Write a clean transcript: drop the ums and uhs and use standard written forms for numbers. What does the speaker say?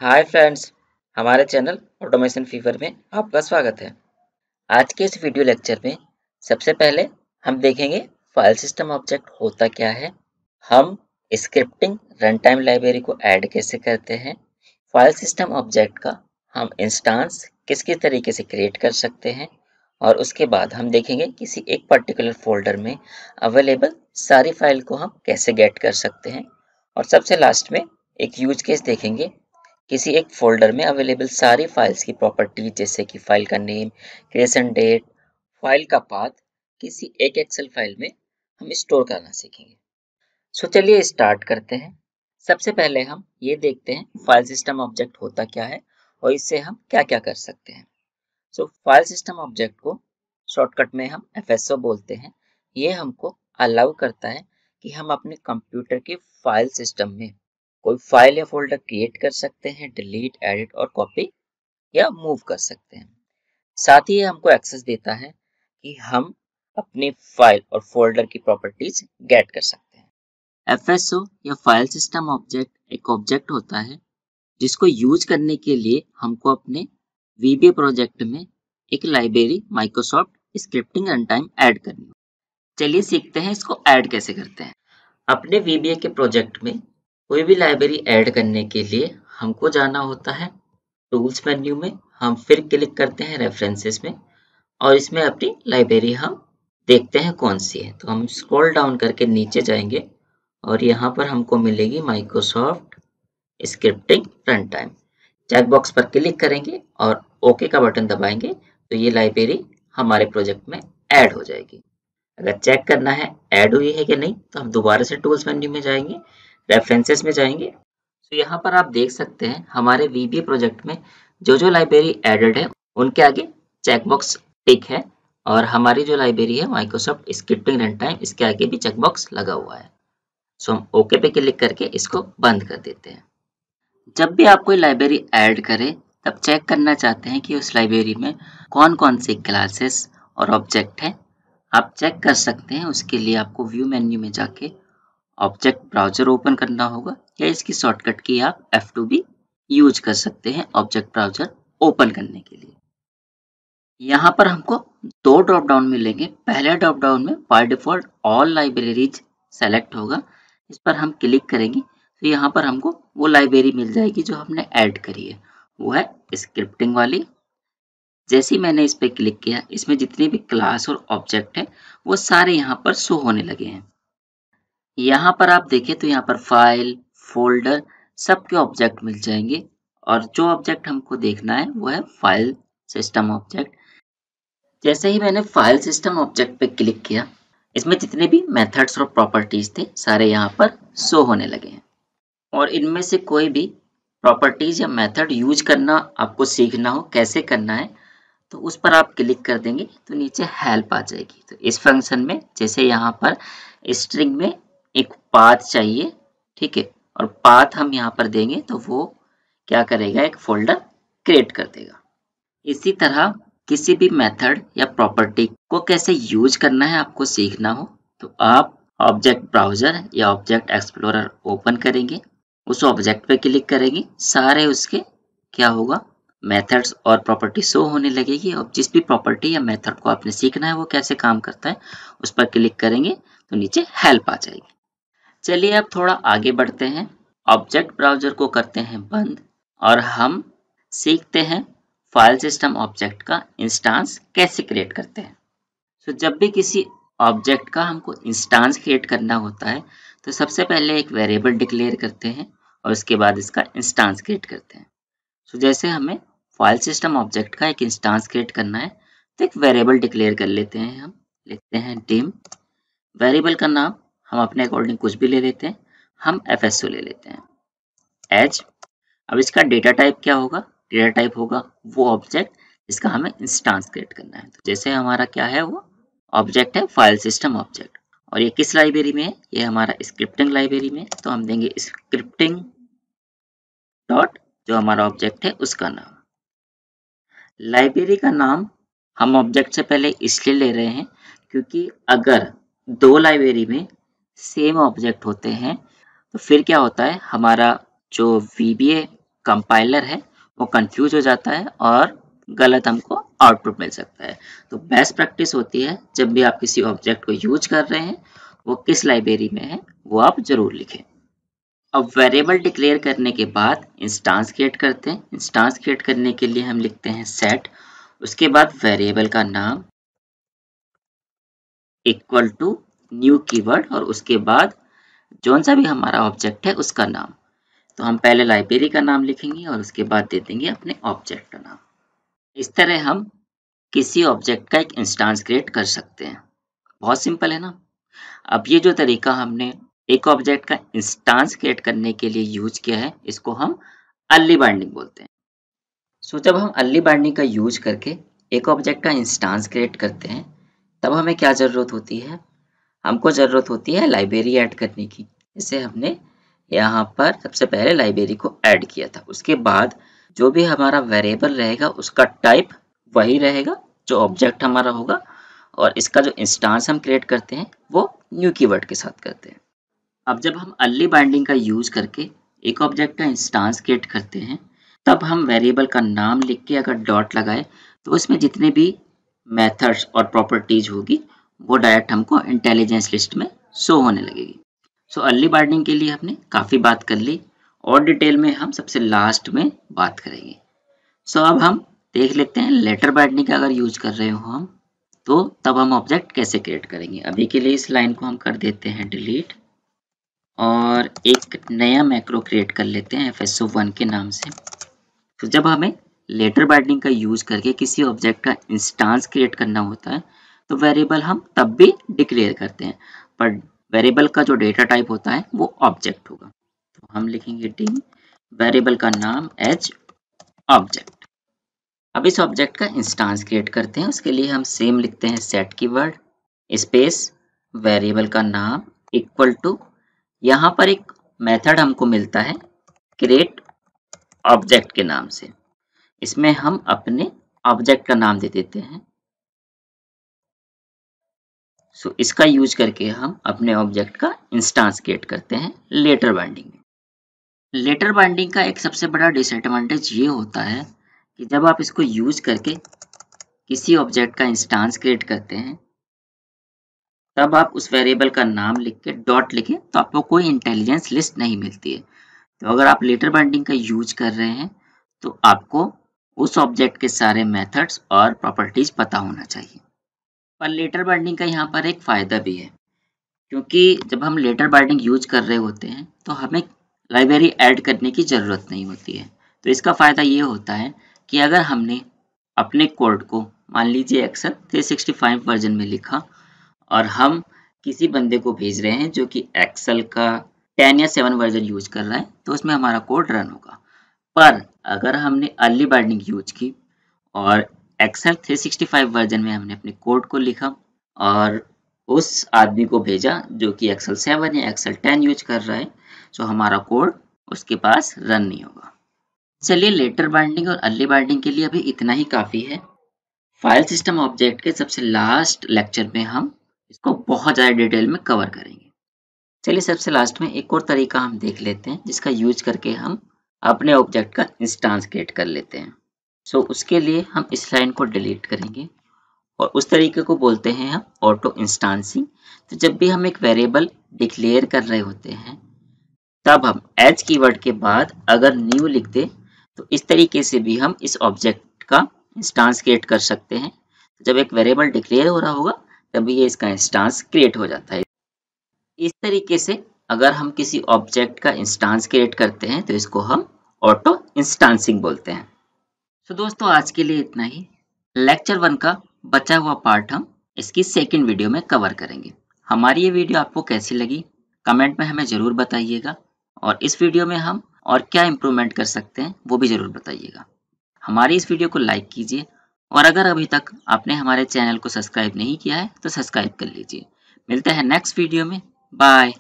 Hi friends, हमारे channel automation fever में आपका स्वागत है। आज के इस वीडियो लेक्चर में सबसे पहले हम देखेंगे फाइल सिस्टम ऑब्जेक्ट होता क्या है, हम स्क्रिप्टिंग रन टाइम लाइब्रेरी को ऐड कैसे करते हैं, फाइल सिस्टम ऑब्जेक्ट का हम इंस्टांस किस किस तरीके से क्रिएट कर सकते हैं और उसके बाद हम देखेंगे किसी एक पर्टिकुलर फोल्डर में अवेलेबल सारी फाइल को हम कैसे गेट कर सकते हैं और सबसे लास्ट में एक यूज केस देखेंगे किसी एक फोल्डर में अवेलेबल सारी फाइल्स की प्रॉपर्टीज जैसे कि फाइल का नेम, क्रिएशन डेट, फाइल का पाथ किसी एक एक्सेल फाइल में हम स्टोर करना सीखेंगे। सो चलिए स्टार्ट करते हैं। सबसे पहले हम ये देखते हैं फाइल सिस्टम ऑब्जेक्ट होता क्या है और इससे हम क्या क्या कर सकते हैं। सो फाइल सिस्टम ऑब्जेक्ट को शॉर्टकट में हम एफएसओ बोलते हैं। ये हमको अलाउ करता है कि हम अपने कंप्यूटर के फाइल सिस्टम में कोई फाइल या फोल्डर क्रिएट कर सकते हैं, डिलीट, एडिट और कॉपी या मूव कर सकते हैं। साथ ही ये हमको एक्सेस देता है कि हम अपनी फाइल और फोल्डर की प्रॉपर्टीज गेट कर सकते हैं। एफएसओ या फाइल सिस्टम ऑब्जेक्ट एक ऑब्जेक्ट होता है जिसको यूज करने के लिए हमको अपने वीबीए प्रोजेक्ट में एक library Microsoft scripting runtime add करनी है। चलिए सीखते हैं इसको ऐड कैसे करते हैं। अपने वीबीए के प्रोजेक्ट में कोई भी लाइब्रेरी ऐड करने के लिए हमको जाना होता है टूल्स मेन्यू में, हम फिर क्लिक करते हैं रेफरेंसेस में और इसमें अपनी लाइब्रेरी हम देखते हैं कौन सी है। तो हम स्क्रॉल डाउन करके नीचे जाएंगे और यहाँ पर हमको मिलेगी Microsoft scripting run time. Check box पर क्लिक करेंगे और ओके का बटन दबाएंगे तो ये लाइब्रेरी हमारे प्रोजेक्ट में ऐड हो जाएगी। अगर चेक करना है ऐड हुई है कि नहीं तो हम दोबारा से टूल्स मेन्यू में जाएंगे, रेफरेंसेस में जाएंगे। तो यहाँ पर आप देख सकते हैं हमारे वीबीए प्रोजेक्ट में जो जो लाइब्रेरी एडेड है उनके आगे चेकबॉक्स टिक है और हमारी जो लाइब्रेरी है माइक्रोसॉफ्ट स्क्रिप्टिंग रन टाइम इसके आगे भी चेकबॉक्स लगा हुआ है। सो हम ओके पे क्लिक करके इसको बंद कर देते हैं। जब भी आप कोई लाइब्रेरी ऐड करें तब चेक करना चाहते हैं कि उस लाइब्रेरी में कौन कौन से क्लासेस और ऑब्जेक्ट हैं, आप चेक कर सकते हैं। उसके लिए आपको व्यू मेन्यू में जाके ऑब्जेक्ट ब्राउजर ओपन करना होगा या इसकी शॉर्टकट की आप F2 भी यूज कर सकते हैं ऑब्जेक्ट ब्राउजर ओपन करने के लिए। यहाँ पर हमको दो ड्रॉप डाउन मिलेंगे। पहले ड्रॉप डाउन में by default all libraries select होगा, इस पर हम क्लिक करेंगे तो यहाँ पर हमको वो लाइब्रेरी मिल जाएगी जो हमने ऐड करी है, वो है स्क्रिप्टिंग वाली। जैसे ही मैंने इस पर क्लिक किया इसमें जितने भी क्लास और ऑब्जेक्ट हैं वो सारे यहाँ पर शो होने लगे हैं। यहाँ पर आप देखें तो यहाँ पर फाइल, फोल्डर सबके ऑब्जेक्ट मिल जाएंगे और जो ऑब्जेक्ट हमको देखना है वो है फाइल सिस्टम ऑब्जेक्ट। जैसे ही मैंने फाइल सिस्टम ऑब्जेक्ट पे क्लिक किया इसमें जितने भी मेथड्स और प्रॉपर्टीज थे सारे यहाँ पर शो होने लगे हैं और इनमें से कोई भी प्रॉपर्टीज या मेथड यूज करना आपको सीखना हो कैसे करना है तो उस पर आप क्लिक कर देंगे तो नीचे हेल्प आ जाएगी। तो इस फंक्शन में जैसे यहाँ पर स्ट्रिंग में एक पाथ चाहिए, ठीक है, और पाथ हम यहाँ पर देंगे तो वो क्या करेगा, एक फोल्डर क्रिएट कर देगा। इसी तरह किसी भी मेथड या प्रॉपर्टी को कैसे यूज करना है आपको सीखना हो तो आप ऑब्जेक्ट ब्राउजर या ऑब्जेक्ट एक्सप्लोरर ओपन करेंगे, उस ऑब्जेक्ट पे क्लिक करेंगे, सारे उसके क्या होगा मेथड्स और प्रॉपर्टी शो होने लगेगी और जिस भी प्रॉपर्टी या मेथड को आपने सीखना है वो कैसे काम करता है उस पर क्लिक करेंगे तो नीचे हेल्प आ जाएगी। चलिए अब थोड़ा आगे बढ़ते हैं, ऑब्जेक्ट ब्राउजर को करते हैं बंद और हम सीखते हैं फाइल सिस्टम ऑब्जेक्ट का इंस्टांस कैसे क्रिएट करते हैं। तो जब भी किसी ऑब्जेक्ट का हमको इंस्टांस क्रिएट करना होता है तो सबसे पहले एक वेरिएबल डिक्लेयर करते हैं और उसके बाद इसका इंस्टांस क्रिएट करते हैं। तो जैसे हमें फाइल सिस्टम ऑब्जेक्ट का एक इंस्टांस क्रिएट करना है तो एक वेरिएबल डिक्लेयर कर लेते हैं। हम लिखते हैं डिम, वेरिएबल का नाम हम अपने अकॉर्डिंग कुछ भी ले लेते हैं, हम एफएसओ ले लेते हैं एज। अब इसका डेटा टाइप क्या होगा, डेटा टाइप होगा वो ऑब्जेक्ट जिसका हमें इंस्टांस क्रिएट करना है। तो जैसे हमारा क्या है वो ऑब्जेक्ट है फाइल सिस्टम ऑब्जेक्ट और ये किस लाइब्रेरी में है, ये हमारा स्क्रिप्टिंग लाइब्रेरी में, तो हम देंगे स्क्रिप्टिंग डॉट जो हमारा ऑब्जेक्ट है उसका नाम। लाइब्रेरी का नाम हम ऑब्जेक्ट से पहले इसलिए ले रहे हैं क्योंकि अगर दो लाइब्रेरी में सेम ऑब्जेक्ट होते हैं तो फिर क्या होता है, हमारा जो VBA कंपाइलर है वो कंफ्यूज हो जाता है और गलत हमको आउटपुट मिल सकता है। तो बेस्ट प्रैक्टिस होती है जब भी आप किसी ऑब्जेक्ट को यूज कर रहे हैं वो किस लाइब्रेरी में है वो आप जरूर लिखें। अब वेरिएबल डिक्लेयर करने के बाद इंस्टांस क्रिएट करते हैं। इंस्टांस क्रिएट करने के लिए हम लिखते हैं सेट, उसके बाद वेरिएबल का नाम इक्वल टू न्यू कीवर्ड और उसके बाद जौन सा भी हमारा ऑब्जेक्ट है उसका नाम। तो हम पहले लाइब्रेरी का नाम लिखेंगे और उसके बाद दे देंगे अपने ऑब्जेक्ट का नाम। इस तरह हम किसी ऑब्जेक्ट का एक इंस्टांस क्रिएट कर सकते हैं। बहुत सिंपल है ना। अब ये जो तरीका हमने एक ऑब्जेक्ट का इंस्टांस क्रिएट करने के लिए यूज किया है इसको हम अर्ली बाइंडिंग बोलते हैं। सो जब हम अर्ली बाइंडिंग का यूज करके एक ऑब्जेक्ट का इंस्टांस क्रिएट करते हैं तब हमें क्या ज़रूरत होती है, हमको ज़रूरत होती है लाइब्रेरी ऐड करने की। जैसे हमने यहाँ पर सबसे पहले लाइब्रेरी को ऐड किया था, उसके बाद जो भी हमारा वेरिएबल रहेगा उसका टाइप वही रहेगा जो ऑब्जेक्ट हमारा होगा और इसका जो इंस्टांस हम क्रिएट करते हैं वो न्यू कीवर्ड के साथ करते हैं। अब जब हम अर्ली बाइंडिंग का यूज करके एक ऑब्जेक्ट का इंस्टांस क्रिएट करते हैं तब हम वेरिएबल का नाम लिख के अगर डॉट लगाए तो उसमें जितने भी मेथड्स और प्रॉपर्टीज होगी वो डायरेक्ट हमको इंटेलिजेंस लिस्ट में शो होने लगेगी। सो अर्ली बाइंडिंग के लिए हमने काफ़ी बात कर ली और डिटेल में हम सबसे लास्ट में बात करेंगे। सो अब हम देख लेते हैं लेटर बाइंडिंग का अगर यूज कर रहे हो हम तो तब हम ऑब्जेक्ट कैसे क्रिएट करेंगे। अभी के लिए इस लाइन को हम कर देते हैं डिलीट और एक नया मैक्रो क्रिएट कर लेते हैं FSO1 के नाम से। तो जब हमें लेटर बाइंडिंग का यूज करके किसी ऑब्जेक्ट का इंस्टांस क्रिएट करना होता है तो वेरिएबल हम तब भी डिक्लेयर करते हैं पर वेरिएबल का जो डेटा टाइप होता है वो ऑब्जेक्ट होगा। तो हम लिखेंगे dim वेरिएबल का नाम एज ऑब्जेक्ट। अब इस ऑब्जेक्ट का इंस्टांस क्रिएट करते हैं, उसके लिए हम सेम लिखते हैं सेट कीवर्ड स्पेस वेरिएबल का नाम इक्वल टू, यहाँ पर एक मेथड हमको मिलता है क्रिएट ऑब्जेक्ट के नाम से, इसमें हम अपने ऑब्जेक्ट का नाम दे देते हैं। सो इसका यूज करके हम अपने ऑब्जेक्ट का इंस्टांस क्रिएट करते हैं लेटर बाइंडिंग में। लेटर बाइंडिंग का एक सबसे बड़ा डिसएडवांटेज ये होता है कि जब आप इसको यूज करके किसी ऑब्जेक्ट का इंस्टांस क्रिएट करते हैं तब आप उस वेरिएबल का नाम लिख के डॉट लिखें तो आपको कोई इंटेलिजेंस लिस्ट नहीं मिलती है। तो अगर आप लेटर बाइंडिंग का यूज कर रहे हैं तो आपको उस ऑब्जेक्ट के सारे मेथड्स और प्रॉपर्टीज पता होना चाहिए। पर लेटर बाइंडिंग का यहाँ पर एक फ़ायदा भी है क्योंकि जब हम लेटर बाइंडिंग यूज कर रहे होते हैं तो हमें लाइब्रेरी ऐड करने की ज़रूरत नहीं होती है। तो इसका फ़ायदा ये होता है कि अगर हमने अपने कोड को मान लीजिए एक्सेल 365 वर्जन में लिखा और हम किसी बंदे को भेज रहे हैं जो कि एक्सेल का 10 या 7 वर्जन यूज कर रहा है तो उसमें हमारा कोड रन होगा। पर अगर हमने अर्ली बाइंडिंग यूज की और एक्सेल 365 वर्जन में हमने अपने कोड को लिखा और उस आदमी को भेजा जो कि एक्सेल 7 या एक्सेल 10 यूज कर रहा है, तो हमारा कोड उसके पास रन नहीं होगा। चलिए लेटर बाइंडिंग और अर्ली बाइंडिंग के लिए अभी इतना ही काफ़ी है। फाइल सिस्टम ऑब्जेक्ट के सबसे लास्ट लेक्चर में हम इसको बहुत ज़्यादा डिटेल में कवर करेंगे। चलिए सबसे लास्ट में एक और तरीका हम देख लेते हैं जिसका यूज करके हम अपने ऑब्जेक्ट का इंस्टांस क्रिएट कर लेते हैं। सो उसके लिए हम इस लाइन को डिलीट करेंगे और उस तरीके को बोलते हैं हम ऑटो इंस्टांसिंग। तो जब भी हम एक वेरिएबल डिक्लेयर कर रहे होते हैं तब हम एज कीवर्ड के बाद अगर न्यू लिख दे तो इस तरीके से भी हम इस ऑब्जेक्ट का इंस्टांस क्रिएट कर सकते हैं। जब एक वेरिएबल डिक्लेयर हो रहा होगा तभी ये इसका इंस्टांस क्रिएट हो जाता है। इस तरीके से अगर हम किसी ऑब्जेक्ट का इंस्टांस क्रिएट करते हैं तो इसको हम ऑटो इंस्टांसिंग बोलते हैं। तो दोस्तों आज के लिए इतना ही। लेक्चर 1 का बचा हुआ पार्ट हम इसकी सेकंड वीडियो में कवर करेंगे। हमारी ये वीडियो आपको कैसी लगी कमेंट में हमें ज़रूर बताइएगा और इस वीडियो में हम और क्या इम्प्रूवमेंट कर सकते हैं वो भी ज़रूर बताइएगा। हमारी इस वीडियो को लाइक कीजिए और अगर अभी तक आपने हमारे चैनल को सब्सक्राइब नहीं किया है तो सब्सक्राइब कर लीजिए। मिलते हैं नेक्स्ट वीडियो में। बाय।